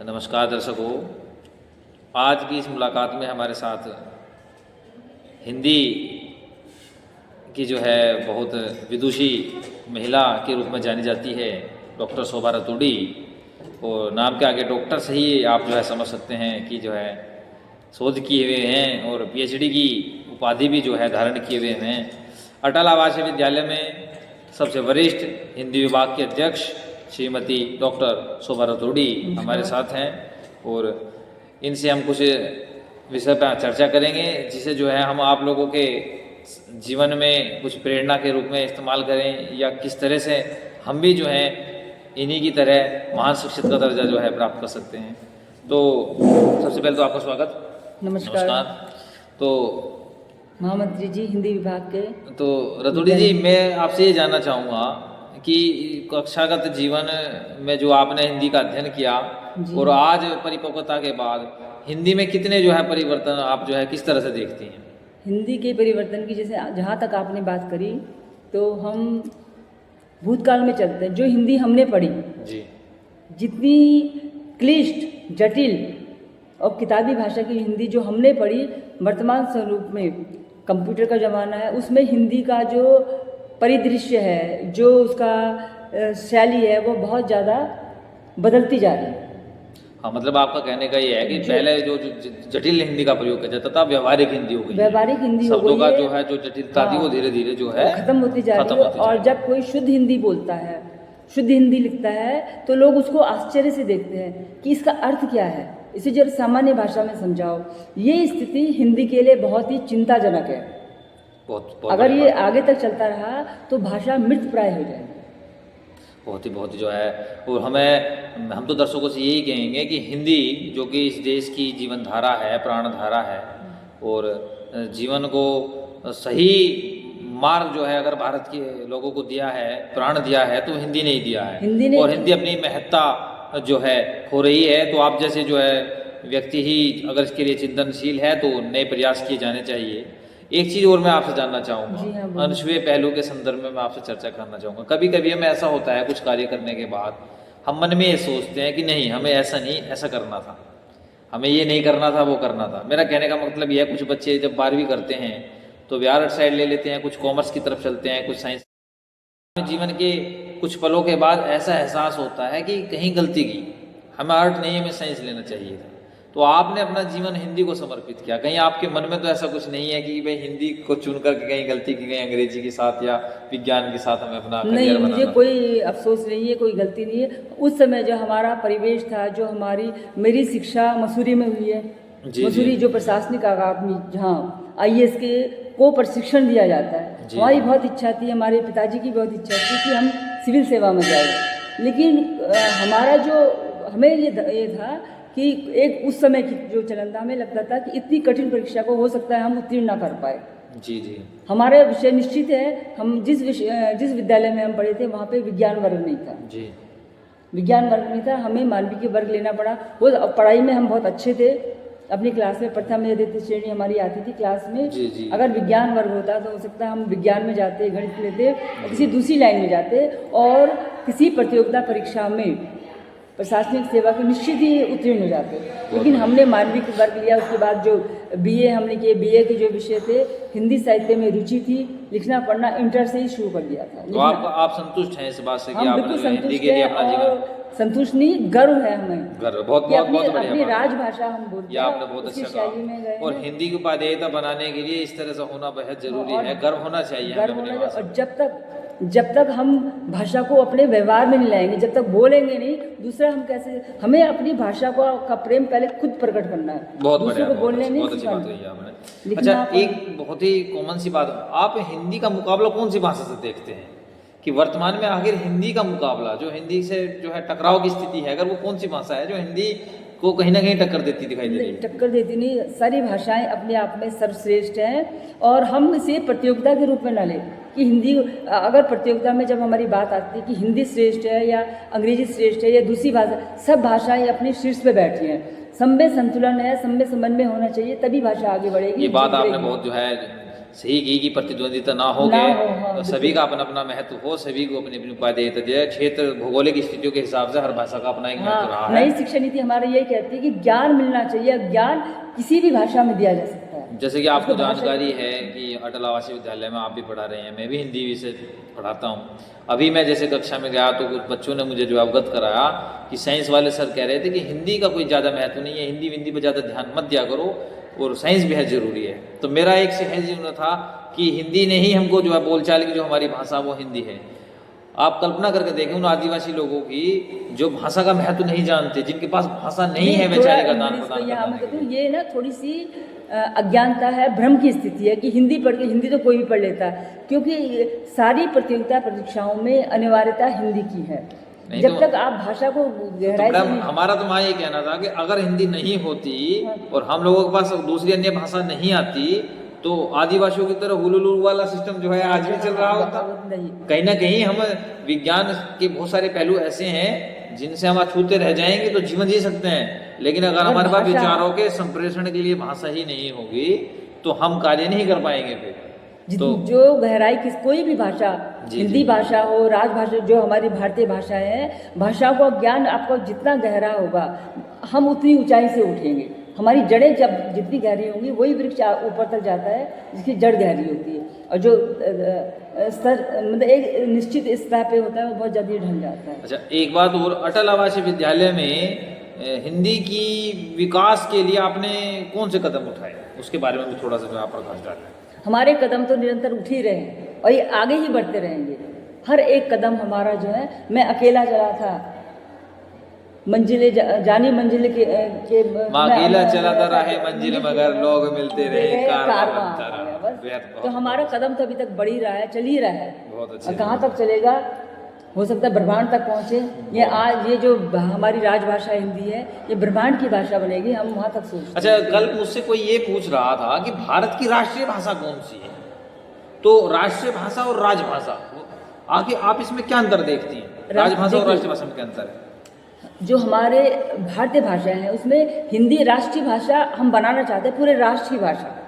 नमस्कार दर्शकों, आज की इस मुलाकात में हमारे साथ हिंदी की जो है बहुत विदुषी महिला के रूप में जानी जाती है डॉक्टर शोभा रतूड़ी। और नाम के आगे डॉक्टर से ही आप जो है समझ सकते हैं कि जो है शोध किए हुए हैं और पीएचडी की उपाधि भी जो है धारण किए हुए हैं। अटल आवासीय विद्यालय में सबसे वरिष्ठ हिंदी विभाग के अध्यक्ष श्रीमती डॉक्टर शोभा रतूड़ी हमारे साथ हैं और इनसे हम कुछ विषय पर चर्चा करेंगे जिसे जो है हम आप लोगों के जीवन में कुछ प्रेरणा के रूप में इस्तेमाल करें या किस तरह से हम भी जो है इन्हीं की तरह महान शिक्षित का दर्जा जो है प्राप्त कर सकते हैं। तो सबसे पहले तो आपका स्वागत। नमस्कार। तो महामंत्री जी हिंदी विभाग के। तो रतूड़ी जी, मैं आपसे ये जानना चाहूँगा कि कक्षागत जीवन में जो आपने हिंदी का अध्ययन किया और आज परिपक्वता के बाद हिंदी में कितने जो है परिवर्तन आप जो है किस तरह से देखती हैं? हिंदी के परिवर्तन की जैसे जहाँ तक आपने बात करी तो हम भूतकाल में चलते हैं। जो हिंदी हमने पढ़ी जी, जितनी क्लिष्ट जटिल और किताबी भाषा की हिंदी जो हमने पढ़ी, वर्तमान स्वरूप में कंप्यूटर का ज़माना है, उसमें हिंदी का जो परिदृश्य है, जो उसका शैली है, वो बहुत ज़्यादा बदलती जा रही है। हाँ, मतलब आपका कहने का ये है कि पहले जो जटिल हिंदी का प्रयोग किया जाता था, व्यावहारिक हिंदी हो गई। व्यावहारिक हिंदी हो गई शब्दों का है, जो है जो जटिलता थी वो धीरे धीरे जो है खत्म होती जा रही है। और जब कोई शुद्ध हिंदी बोलता है, शुद्ध हिंदी लिखता है, तो लोग उसको आश्चर्य से देखते हैं कि इसका अर्थ क्या है, इसे जब सामान्य भाषा में समझाओ। ये स्थिति हिंदी के लिए बहुत ही चिंताजनक है। बहुत अगर ये आगे तक चलता रहा तो भाषा मृत प्राय हो जाएगी। बहुत ही जो है। और हम तो दर्शकों से यही कहेंगे कि हिंदी जो कि इस देश की जीवन धारा है, प्राण धारा है और जीवन को सही मार्ग जो है अगर भारत के लोगों को दिया है, प्राण दिया है, तो हिंदी नहीं दिया है। और हिंदी अपनी महत्ता जो है खो रही है। तो आप जैसे जो है व्यक्ति ही अगर इसके लिए चिंतनशील है तो नए प्रयास किए जाने चाहिए। एक चीज़ और मैं आपसे जानना चाहूँगा, अनछुए पहलू के संदर्भ में मैं आपसे चर्चा करना चाहूँगा। कभी कभी हमें ऐसा होता है कुछ कार्य करने के बाद हम मन में ये सोचते हैं कि नहीं, हमें ऐसा नहीं, ऐसा करना था, हमें ये नहीं करना था, वो करना था। मेरा कहने का मतलब यह है, कुछ बच्चे जब 12वीं करते हैं तो वे आर्ट साइड ले लेते हैं, कुछ कॉमर्स की तरफ चलते हैं, कुछ साइंस। जीवन के कुछ पलों के बाद ऐसा एहसास होता है कि कहीं गलती की, हमें आर्ट नहीं, हमें साइंस लेना चाहिए था। तो आपने अपना जीवन हिंदी को समर्पित किया। कहीं आपके मन में तो ऐसा कुछ नहीं है कि भाई हिंदी को चुन करके कहीं गलती की, कहीं अंग्रेजी के साथ या विज्ञान के साथ हमें अपना नहीं, मुझे कोई अफसोस नहीं है, कोई गलती नहीं है। उस समय जो हमारा परिवेश था, जो मेरी शिक्षा मसूरी में हुई है। मसूरी जो प्रशासनिक अकादमी, जहाँ IAS के को प्रशिक्षण दिया जाता है, हमारी बहुत इच्छा थी, हमारे पिताजी की बहुत इच्छा थी कि हम सिविल सेवा में जाए। लेकिन हमें ये था कि एक उस समय की जो चलन था, हमें लगता था कि इतनी कठिन परीक्षा को हो सकता है हम उत्तीर्ण ना कर पाए। जी। हमारा विषय निश्चित है। हम जिस विद्यालय में हम पढ़े थे वहाँ पे विज्ञान वर्ग नहीं था। जी, विज्ञान वर्ग नहीं था, हमें मानविकी वर्ग लेना पड़ा। वो पढ़ाई में हम बहुत अच्छे थे। अपनी क्लास में प्रथम या द्वितीय श्रेणी हमारी आती थी क्लास में। जी। अगर विज्ञान वर्ग होता तो हो सकता है हम विज्ञान में जाते, गणित लेते और किसी दूसरी लाइन में जाते और किसी प्रतियोगिता परीक्षा में प्रशासनिक सेवा के निश्चित ही उत्तीर्ण हो जाते। लेकिन हमने मानविक वर्ग लिया। उसके बाद जो BA हमने किए, BA के जो विषय थे, हिंदी साहित्य में रुचि थी, लिखना पढ़ना इंटर से ही शुरू कर दिया था। तो आप संतुष्ट हैं इस बात से कि आपने हिंदी के लिए अपना जीवन? संतुष्ट नहीं, गर्व है हमें। गर्व, बहुत बढ़िया। अपनी राजभाषा हम बोलते हैं, आपने बहुत अच्छा कहा। और हिंदी की उपादेयता बनाने के लिए इस तरह से होना बेहद जरूरी है। गर्व होना चाहिए। और जब तक हम भाषा को अपने व्यवहार में नहीं लाएंगे, जब तक बोलेंगे नहीं, दूसरा हम कैसे, हमें अपनी भाषा का प्रेम पहले खुद प्रकट करना है। बहुत बढ़िया, बोलने नहीं, बहुत अच्छी बात कही आपने। अच्छा, एक बहुत ही कॉमन सी बात, आप हिंदी का मुकाबला कौन सी भाषा से देखते हैं कि वर्तमान में आखिर हिंदी का मुकाबला, जो हिंदी से जो है टकराव की स्थिति है, अगर वो कौन सी भाषा है जो हिंदी को कहीं ना कहीं टक्कर देती दिखाई दे रही है? टक्कर देती नहीं, सारी भाषाएं अपने आप में सर्वश्रेष्ठ हैं। और हम इसे प्रतियोगिता के रूप में ना लें कि हिंदी, अगर प्रतियोगिता में जब हमारी बात आती है कि हिंदी श्रेष्ठ है या अंग्रेजी श्रेष्ठ है या दूसरी भाषा, सब भाषाएं अपने शीर्ष पे बैठी हैं। समय संतुलन है, समय समन्वय होना चाहिए, तभी भाषा आगे बढ़ेगी। ये बात आपने बहुत जो है सही की कि प्रतिद्वंदिता ना हो ना गए, हो, हाँ, तो सभी का अपना अपना महत्व हो, सभी को अपनी अपनी उपाधि देते जाए। क्षेत्र भौगोलिक स्थितियों के हिसाब से हर भाषा का अपना एक महत्व रहा हाँ, है। नई शिक्षा नीति हमारी यही कहती है कि ज्ञान मिलना चाहिए, ज्ञान किसी भी भाषा में दिया जा सकता है। जैसे कि आपको उसको भाषा- जानकारी है कि अटल आवासीय विद्यालय में आप भी पढ़ा रहे हैं, मैं भी हिंदी विषय पढ़ाता हूँ। अभी मैं जैसे कक्षा में गया तो कुछ बच्चों ने मुझे जो अवगत कराया कि साइंस वाले सर कह रहे थे कि हिंदी का कोई ज़्यादा महत्व नहीं है, हिंदी विंदी पर ज़्यादा ध्यान मत दिया करो और साइंस बेहद ज़रूरी है। तो मेरा एक सहज जीवन था कि हिंदी ने ही हमको जो है बोलचाल की जो हमारी भाषा वो हिंदी है। आप कल्पना करके देखें उन आदिवासी लोगों की जो भाषा का महत्व नहीं जानते, जिनके पास भाषा नहीं है वैचारिक आदान प्रदान करने के लिए। ये ना थोड़ी सी अज्ञानता है, भ्रम की स्थिति है कि हिंदी पढ़ के, हिंदी तो कोई भी पढ़ लेता है, क्योंकि सारी प्रतियोगिता परीक्षाओं में अनिवार्यता हिंदी की है। जब तक आप भाषा को गहराई से नहीं- हमारा तो वहाँ ये कहना था कि अगर हिंदी नहीं होती और हम लोगों के पास दूसरी अन्य भाषा नहीं आती तो आदिवासियों की तरह हुलुलु वाला सिस्टम जो है आज भी चल रहा होता। नहीं, कहीं ना कहीं हम विज्ञान के बहुत सारे पहलू ऐसे हैं जिनसे हम अछूते रह जाएंगे तो जीवन जी सकते हैं, लेकिन अगर हमारे पास भाषा- विचारों के संप्रेषण के लिए भाषा ही नहीं होगी तो हम कार्य नहीं कर पाएंगे फिर। तो जो गहराई की कोई भी भाषा, जी, हिंदी जी। भाषा हो, राजभाषा, जो हमारी भारतीय भाषाएं हैं, भाषाओं का ज्ञान आपका जितना गहरा होगा हम उतनी ऊंचाई से उठेंगे। हमारी जड़ें जब जितनी गहरी होंगी वही वृक्ष ऊपर तक जाता है जिसकी जड़ गहरी होती है, और जो स्तर मतलब एक निश्चित स्तर पे होता है वो बहुत जल्दी ढल जाता है। अच्छा, एक बात और, अटल आवासीय विद्यालय में हिंदी की विकास के लिए आपने कौन से कदम उठाए, उसके बारे में भी थोड़ा सा जो आप प्रकाश डालें। हमारे कदम तो निरंतर उठ ही रहे हैं और ये आगे ही बढ़ते रहेंगे। हर एक कदम हमारा जो है, मैं अकेला चला था मंजिले जानी मंजिल के माँ अकेला चलाता रहे मंजिल मगर लोग मिलते रहे कारवां कारवां बनता रहा। बस। बेहद तो बहुत- हमारा कदम तो अभी तक बढ़ ही रहा है, चल ही रहा है। बहुत अच्छे। और कहाँ तक चलेगा, हो सकता है ब्रह्मांड तक पहुँचे। ये आज ये जो हमारी राजभाषा हिंदी है ये ब्रह्मांड की भाषा बनेगी, हम वहाँ तक सोचते अच्छा, कल मुझसे कोई ये पूछ रहा था कि भारत की राष्ट्रीय भाषा कौन सी है, तो राष्ट्रीय भाषा और राजभाषा आगे आप इसमें क्या अंतर देखती हैं? राजभाषा और राष्ट्रीय भाषा में क्या अंतर है? जो हमारे भारतीय भाषाएं हैं उसमें हिंदी राष्ट्रीय भाषा हम बनाना चाहते हैं, पूरे राष्ट्र की भाषा।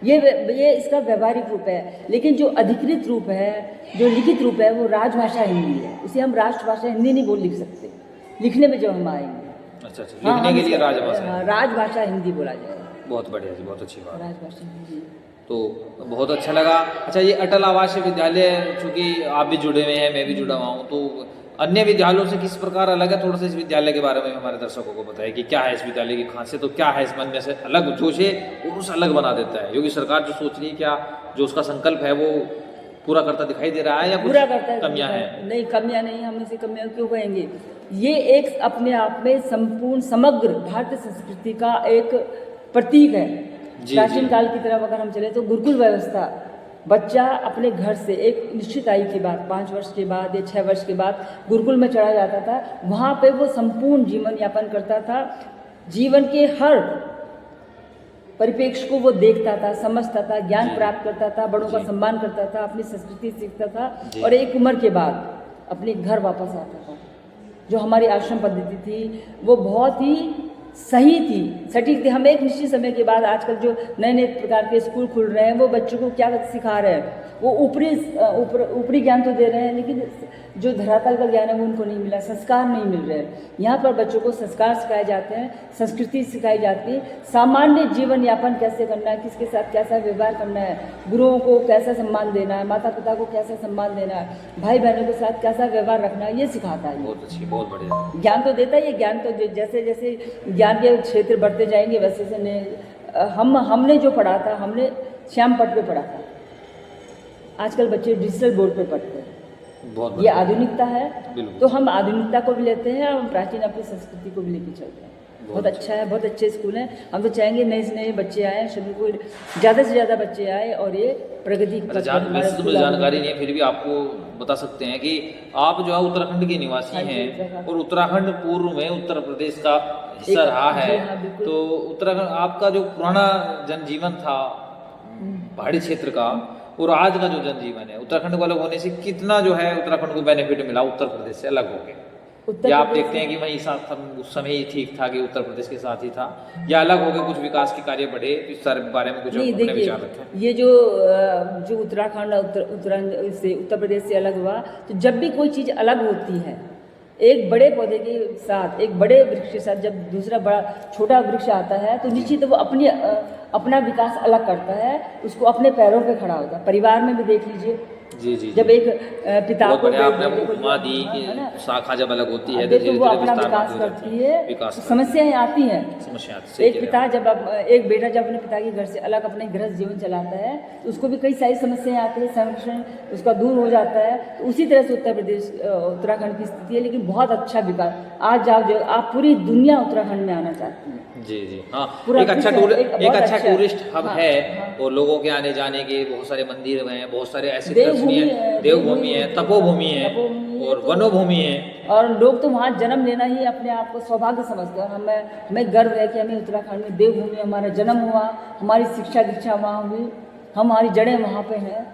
ये इसका व्यवहारिक रूप है, लेकिन जो अधिकृत रूप है, जो लिखित रूप है, वो राजभाषा हिंदी है। उसे हम राष्ट्रभाषा हिंदी नहीं बोल लिख सकते, लिखने में जब हम आएंगे। अच्छा, लिखने के लिए राजभाषा है। राजभाषा हिंदी बोला जाएगा। बहुत बढ़िया जी, बहुत अच्छी बात। राजभाषा हिंदी। तो बहुत अच्छा लगा। अच्छा, ये अटल आवासीय विद्यालय, चूंकि आप भी जुड़े हुए हैं, मैं भी जुड़ा हुआ हूँ, तो अन्य विद्यालयों से किस प्रकार अलग है, थोड़ा सा इस विद्यालय के बारे में हमारे दर्शकों को बताएं कि क्या है इस विद्यालय की खासियत, तो क्या है इसमें अन्य से अलग जो से और उस अलग बना देता है। योगी सरकार जो सोच रही है, क्या जो उसका संकल्प है वो पूरा करता दिखाई दे रहा है या पूरा करता है? कमियां हैं? नहीं, कमियां नहीं, हम इसे कमियां क्यों कहेंगे। ये एक अपने आप में संपूर्ण समग्र भारतीय संस्कृति का एक प्रतीक है। प्राचीन काल की तरफ अगर हम चले तो गुरुकुल व्यवस्था, बच्चा अपने घर से एक निश्चित आयु के बाद 5 वर्ष के बाद या 6 वर्ष के बाद गुरुकुल में चढ़ा जाता था। वहाँ पे वो संपूर्ण जीवन यापन करता था, जीवन के हर परिप्रेक्ष्य को वो देखता था, समझता था, ज्ञान प्राप्त करता था, बड़ों का सम्मान करता था, अपनी संस्कृति सीखता था, और एक उम्र के बाद अपने घर वापस आता था। जो हमारी आश्रम पद्धति थी वो बहुत ही सही थी, सटीक थी। हम एक निश्चित समय के बाद आजकल जो नए नए प्रकार के स्कूल खुल रहे हैं वो बच्चों को क्या सिखा रहे हैं, वो ऊपरी ज्ञान तो दे रहे हैं, लेकिन जो धरातल का ज्ञान है वो उनको नहीं मिला, संस्कार नहीं मिल रहे हैं। यहाँ पर बच्चों को संस्कार सिखाए जाते हैं, संस्कृति सिखाई जाती है, सामान्य जीवन यापन कैसे करना है, किसके साथ कैसा व्यवहार करना है, गुरुओं को कैसा सम्मान देना है, माता पिता को कैसा सम्मान देना है, भाई बहनों के साथ कैसा व्यवहार रखना है, ये सिखाता है। बहुत अच्छी, बहुत बढ़िया। ज्ञान तो देता है, ये ज्ञान तो जैसे जैसे ज्ञान के क्षेत्र बढ़ते जाएंगे वैसे वैसे हमने जो पढ़ा था, हमने श्याम पट पे पढ़ा था, आजकल बच्चे डिजिटल बोर्ड पे पढ़ते हैं। ये आधुनिकता है, तो हम आधुनिकता को भी लेते हैं और हम प्राचीन अपनी संस्कृति को भी लेके चलते हैं। बहुत अच्छा है, बहुत अच्छे स्कूल हैं। हम तो चाहेंगे नए से नए बच्चे आए, सभी को ज़्यादा से ज़्यादा बच्चे आए और ये प्रगति। वैसे तो मुझे जानकारी नहीं है, फिर भी आपको बता सकते हैं कि आप जो है उत्तराखंड के निवासी हैं और उत्तराखंड पूर्व में उत्तर प्रदेश का हिस्सा रहा है। तो उत्तराखंड आपका जो पुराना जनजीवन था पहाड़ी क्षेत्र का और आज का जो जनजीवन है उत्तराखंड वाले होने से कितना जो है उत्तराखंड को बेनिफिट मिला उत्तर प्रदेश से अलग होके? उत्तर या आप प्रदेश देखते हैं कि वही साथ हम उस समय ही ठीक था कि उत्तर प्रदेश के साथ ही था, या अलग हो गए कुछ विकास के कार्य बढ़े, इस सारे बारे में कुछ नहीं, अपने देखिए विचार रखें। ये जो उत्तराखंड उत्तराखंड से उत्तर प्रदेश से अलग हुआ, तो जब भी कोई चीज़ अलग होती है, एक बड़े पौधे के साथ, एक बड़े वृक्ष के साथ जब दूसरा बड़ा छोटा वृक्ष आता है, तो निश्चित वो अपना विकास अलग करता है, उसको अपने पैरों पे खड़ा होता है। परिवार में भी देख लीजिए, जी जी जब एक पिता बहुत को बढ़िया आपने बेटे को घुमा दी कि है ना, शाखा जब अलग होती है तो तो धीरे वो धीरे अपना विस्तार विकास बढ़ती हो जाती करती है, विकास तो समस्याएं आती हैं। समस्या सही एक कह रहे पिता जब एक बेटा जब अपने पिता के घर से अलग अपने गृहस्थ जीवन चलाता है, तो उसको भी कई सारी समस्याएं आती हैं, संरक्षण उसका दूर हो जाता है। तो उसी तरह से उत्तर प्रदेश उत्तराखंड की स्थिति है, लेकिन बहुत अच्छा विकास। आज आप पूरी दुनिया उत्तराखंड में आना चाहती हैं। जी जी हाँ, पूरा एक अच्छा विश्व एक बहुत अच्छा अच्छा टूरिस्ट हब हाँ, है, हाँ। और लोगों के आने जाने के बहुत सारे मंदिर हैं, बहुत सारे ऐसे देवभूमि दर्शनीय है, देवभूमि है, तपोभूमि है तपोभूमि है, और तो- वनोभूमि है। और लोग तो वहाँ जन्म लेना ही अपने आप को सौभाग्य समझते हैं। हमें गर्व है कि हमें उत्तराखंड में देवभूमि हमारा जन्म हुआ, हमारी शिक्षा दीक्षा वहाँ हुई, हमारी जड़ें वहाँ पे हैं,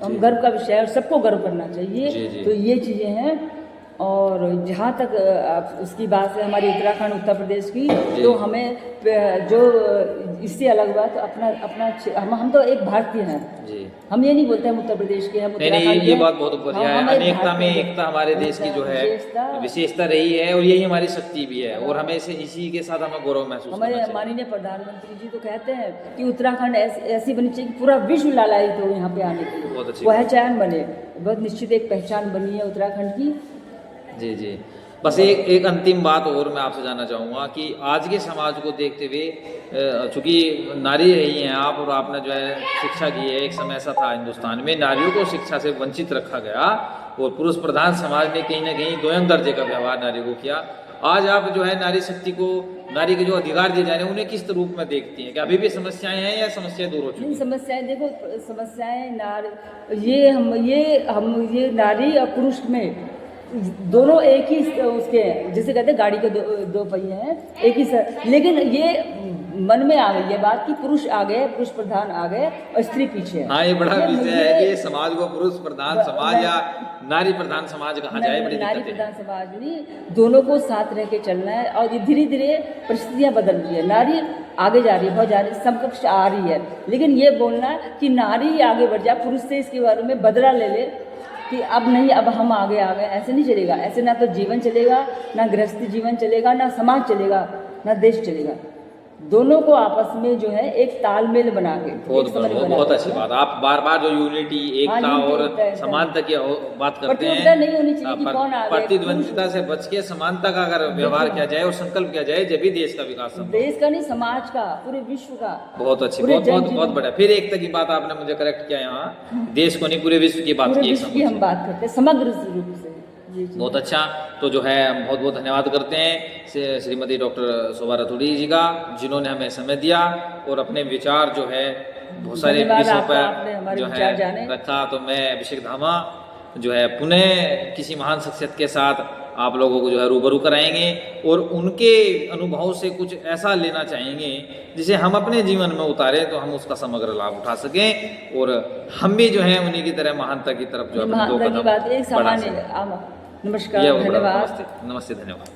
हम गर्व का विषय है और सबको गर्व करना चाहिए। जी, जी। तो ये चीज़ें हैं। और जहाँ तक आप उसकी बात है हमारी उत्तराखंड उत्तर प्रदेश की, तो हमें जो इससे अलग हुआ तो हम तो एक भारतीय हैं। जी हम ये नहीं बोलते हम उत्तर प्रदेश के, हम नहीं नहीं, उत्तराखंड ये के। बात बहुत बढ़िया है। हम एक अनेकता में भारतीय एकता हमारे देश की जो है विशेषता रही है, और यही हमारी शक्ति भी है, और हमें इसी के साथ हमें गौरव महसूस करना हमारे चाहिए। माननीय प्रधानमंत्री जी तो कहते हैं कि उत्तराखंड ऐसी बनी चाहिए कि पूरा विश्व लालायित हो यहाँ पे आने के लिए, बहुत अच्छी पहचान बने। बहुत निश्चित एक पहचान बनी है उत्तराखंड की। जी जी, बस एक अंतिम बात और मैं आपसे जानना चाहूँगा कि आज के समाज को देखते हुए, चूंकि नारी रही हैं आप, और आपने जो है शिक्षा की है, एक समय ऐसा था हिंदुस्तान में नारियों को शिक्षा से वंचित रखा गया, और पुरुष प्रधान समाज ने कहीं ना कहीं दोयम दर्जे का व्यवहार नारी को किया। आज आप जो है नारी शक्ति को, नारी के जो अधिकार दिए जा रहे हैं, उन्हें किस रूप में देखती हैं? क्या अभी भी समस्याएं हैं या समस्याएं दूर हो चुकी हैं? समस्याएं देखो, समस्याएं ये नारी और पुरुष में दोनों एक ही उसके हैं। जैसे कहते हैं गाड़ी के दो पहिए हैं, एक ही लेकिन ये मन में आ गई है बात कि पुरुष आगे, पुरुष प्रधान आगे और स्त्री पीछे है। हाँ, ये बड़ा विषय है कि समाज को पुरुष प्रधान समाज या नारी प्रधान समाज कहा जाए, बड़ी नारी दिक्कत है। प्रधान समाज नहीं, दोनों को साथ रह के चलना है। और ये धीरे धीरे परिस्थितियाँ बदल रही है, नारी आगे जा रही है, बहुत जा रही है, समकक्ष आ रही है। लेकिन ये बोलना कि नारी आगे बढ़ जाए, पुरुष से इसके बारे में बदला ले ले कि अब नहीं, अब हम आगे आ गए, ऐसे नहीं चलेगा। ऐसे ना तो जीवन चलेगा, ना गृहस्थी जीवन चलेगा, ना समाज चलेगा, ना देश चलेगा। दोनों को आपस में जो है एक तालमेल बना के, बहुत अच्छी बात। आप बार बार जो यूनिटी, एकता और समानता की बात करते हैं, नहीं होनी चाहिए कि कौन आगे, प्रतिद्वंदिता से बच के समानता का अगर व्यवहार किया जाए और संकल्प किया जाए, जब भी देश का विकास संभव। देश का नहीं, समाज का, पूरे विश्व का। बहुत अच्छी, बहुत बढ़िया। फिर एकता की बात आपने मुझे करेक्ट किया, यहाँ देश को नहीं पूरे विश्व की बात की, हम बात करते हैं समग्र रूप से। बहुत अच्छा। तो जो है बहुत बहुत धन्यवाद करते हैं श्रीमती डॉक्टर शोभा रतूड़ी जी का, जिन्होंने हमें समय दिया और अपने विचार जो है बहुत सारे विषयों पर जो है रखा। तो मैं अभिषेक धामा जो है पुनः किसी महान शख्सियत के साथ आप लोगों को जो है रूबरू कराएंगे, और उनके अनुभव से कुछ ऐसा लेना चाहेंगे जिसे हम अपने जीवन में उतारें तो हम उसका समग्र लाभ उठा सकें, और हम भी जो है उन्हीं की तरह महानता की तरफ जो है दो कदम बढ़ा सकें। नमस्कार, धन्यवाद। नमस्ते, धन्यवाद।